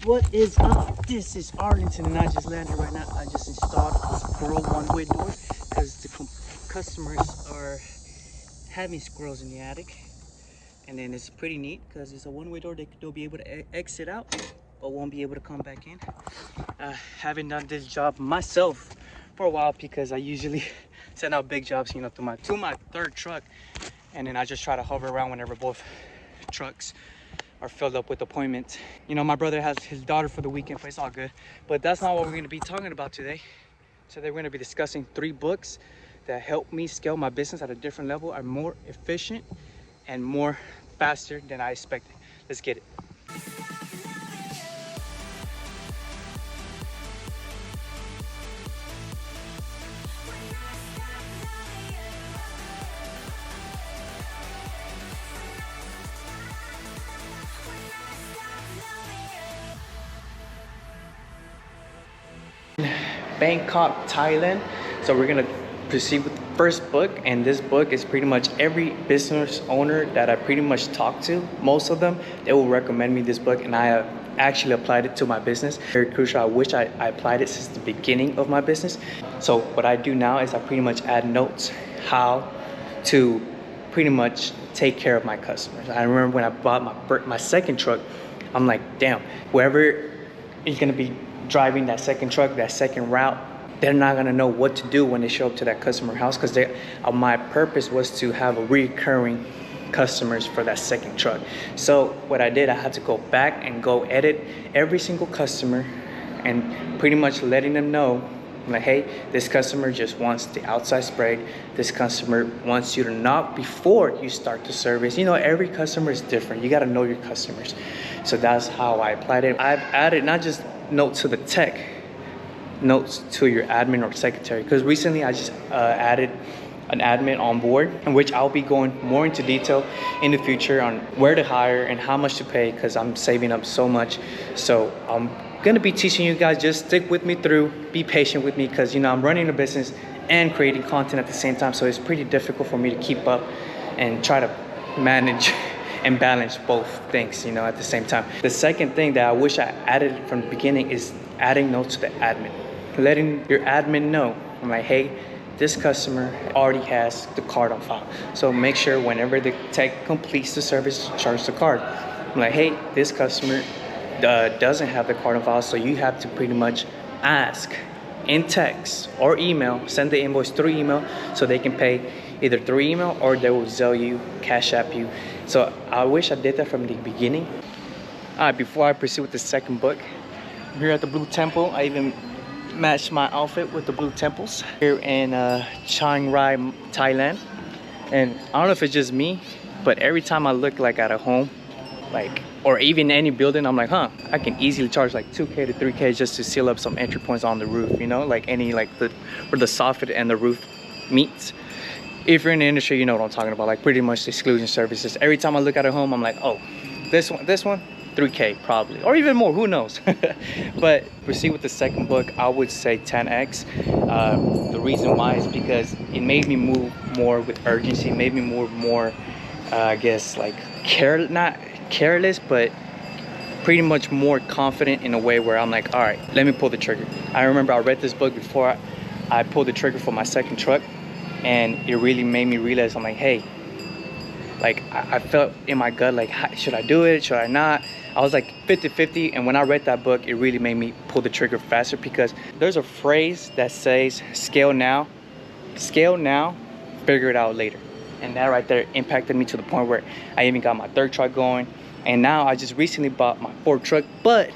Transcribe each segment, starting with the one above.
What is up? This is Arlington and I just landed right now. I just installed a squirrel one-way door because the customers are having squirrels in the attic. And then it's pretty neat because it's a one-way door. They'll be able to exit out but won't be able to come back in. Haven't done this job myself for a while because I usually send out big jobs, you know, to my third truck, and then I just try to hover around whenever both trucks are filled up with appointments. You know, my brother has his daughter for the weekend, but it's all good. But that's not what we're going to be talking about today. Today we're going to be discussing 3 books that help me scale my business at a different level, are more efficient and more faster than I expected. Let's get it. Bangkok, Thailand. So we're gonna proceed with the first book, and this book is pretty much every business owner that I pretty much talk to, most of them, they will recommend me this book, and I have actually applied it to my business. Very crucial. I wish I applied it since the beginning of my business. So what I do now is I pretty much add notes how to pretty much take care of my customers. I remember when I bought my second truck, I'm like, damn, whoever is gonna be driving that second truck, that second route, they're not gonna know what to do when they show up to that customer house, because my purpose was to have a recurring customers for that second truck. So what I did, I had to go back and go edit every single customer and pretty much letting them know, like, hey, this customer just wants the outside sprayed. This customer wants you to knock before you start the service. You know, every customer is different. You got to know your customers. So that's how I applied it. I've added not just notes to the tech, notes to your admin or secretary, because recently I just added an admin on board, in which I'll be going more into detail in the future on where to hire and how much to pay, because I'm saving up so much. So I'm gonna be teaching you guys. Just stick with me through, be patient with me, because you know I'm running a business and creating content at the same time, so it's pretty difficult for me to keep up and try to manage and balance both things, you know, at the same time. The second thing that I wish I added from the beginning is adding notes to the admin, letting your admin know, I'm like, hey, this customer already has the card on file, so make sure whenever the tech completes the service, charge the card. I'm like, hey, this customer doesn't have the card on file, so you have to pretty much ask in text or email, send the invoice through email, so they can pay either through email or they will Zelle you, Cash App you. So I wish I did that from the beginning. All right, before I proceed with the second book, I'm here at the Blue Temple. I even matched my outfit with the Blue Temples here in Chiang Rai, Thailand. And I don't know if it's just me, but every time I look like at a home, like, or even any building, I'm like, huh, I can easily charge like 2K to 3K just to seal up some entry points on the roof, you know, like any, like where the soffit and the roof meets. If you're in the industry, you know what I'm talking about, like pretty much the exclusion services. Every time I look at a home, I'm like, oh, this one, 3K probably, or even more, who knows. But proceed with the second book, I would say 10X. The reason why is because it made me move more with urgency, made me move more, I guess, like not careless, but pretty much more confident in a way where I'm like, all right, let me pull the trigger. I remember I read this book before I pulled the trigger for my second truck, and it really made me realize, I'm like, hey, like I felt in my gut, like, should I do it, should I not? I was like 50-50, and when I read that book, it really made me pull the trigger faster, because there's a phrase that says, scale now, figure it out later. And that right there impacted me to the point where I even got my third truck going, and now I just recently bought my fourth truck, but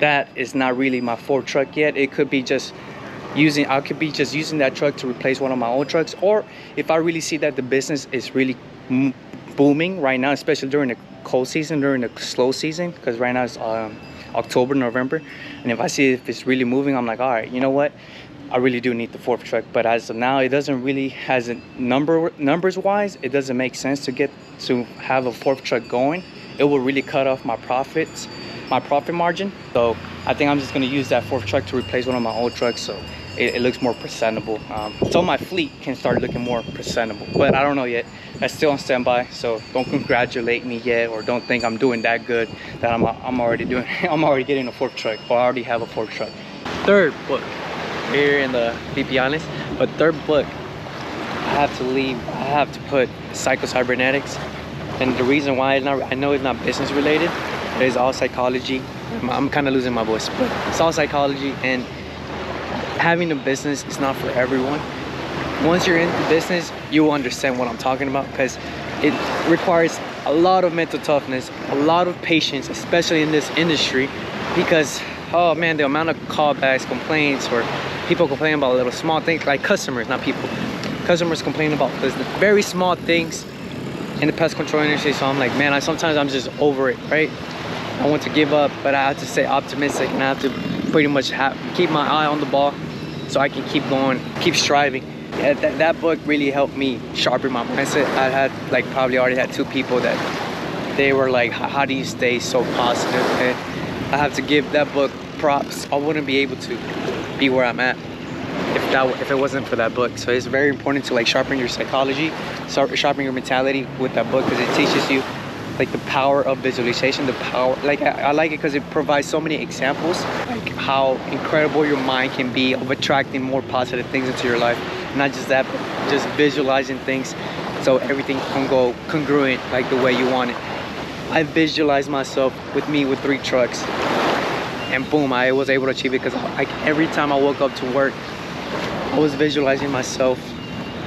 that is not really my fourth truck yet. It could be just I could be just using that truck to replace one of my old trucks, or if I really see that the business is really booming right now, especially during the cold season, during the slow season, because right now it's October, November, and if I see if it's really moving, I'm like, all right, you know what, I really do need the fourth truck. But as of now, it doesn't really, has a numbers wise, it doesn't make sense to have a fourth truck going. It will really cut off my profit margin. So I think I'm just going to use that fourth truck to replace one of my old trucks. So it looks more presentable. So my fleet can start looking more presentable, but I don't know yet. That's still on standby, so don't congratulate me yet, or don't think I'm doing that good that I'm already doing. I'm already getting a fourth truck, or I already have a fourth truck. Third book here in the BP Islands, but third book, I have to leave. I have to put Psycho-Cybernetics, and the reason why I know it's not business related. It's all psychology. I'm kind of losing my voice, but it's all psychology, and having a business is not for everyone. Once you're in the business, you will understand what I'm talking about, because it requires a lot of mental toughness, a lot of patience, especially in this industry, because oh man, the amount of callbacks, complaints, or people complaining about little small things, like customers, not people. Customers complain about the very small things in the pest control industry. So I'm like, man, sometimes I'm just over it, right? I want to give up, but I have to stay optimistic, and I have to pretty much keep my eye on the ball so I can keep going, keep striving. Yeah, that book really helped me sharpen my mindset. I had like probably already had 2 people that they were like, how do you stay so positive? And I have to give that book props. I wouldn't be able to be where I'm at if it wasn't for that book. So it's very important to like sharpen your psychology, sharpen your mentality with that book, because it teaches you like the power of visualization, the power, like I like it because it provides so many examples, like how incredible your mind can be of attracting more positive things into your life. Not just that, but just visualizing things so everything can go congruent like the way you want it. I visualized myself with 3 trucks, and boom, I was able to achieve it, because every time I woke up to work, I was visualizing myself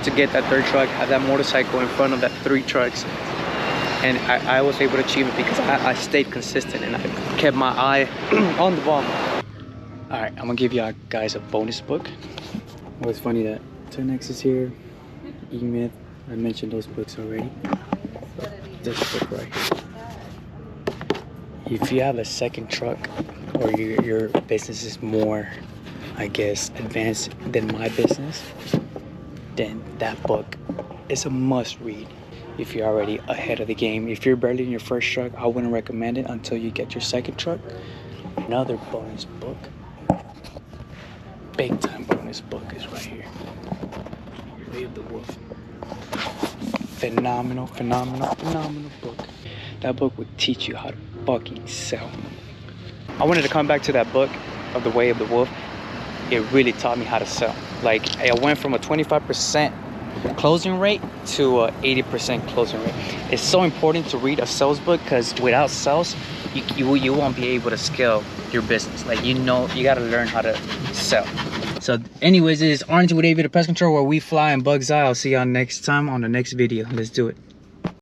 to get that 3rd truck, have that motorcycle in front of that 3 trucks. And I was able to achieve it because I stayed consistent, and I kept my eye on the ball. All right, I'm gonna give you guys a bonus book. Well, it's funny that 10X is here, E-Myth, I mentioned those books already. But this book right here. If you have a 2nd truck, or your business is more, I guess, advanced than my business, then that book is a must read. If you're already ahead of the game. If you're barely in your 1st truck, I wouldn't recommend it until you get your 2nd truck. Another bonus book, big time bonus book, is right here. Way of the Wolf. Phenomenal book. That book would teach you how to fucking sell. I wanted to come back to that book of The Way of the Wolf. It really taught me how to sell. Like, I went from a 25% closing rate to a 80% closing rate. It's so important to read a sales book, because without sales, you won't be able to scale your business. Like, you gotta learn how to sell. So anyways, this is Orange with Aviator Pest Control, where we fly and bugs eye. I'll see y'all next time on the next video. Let's do it.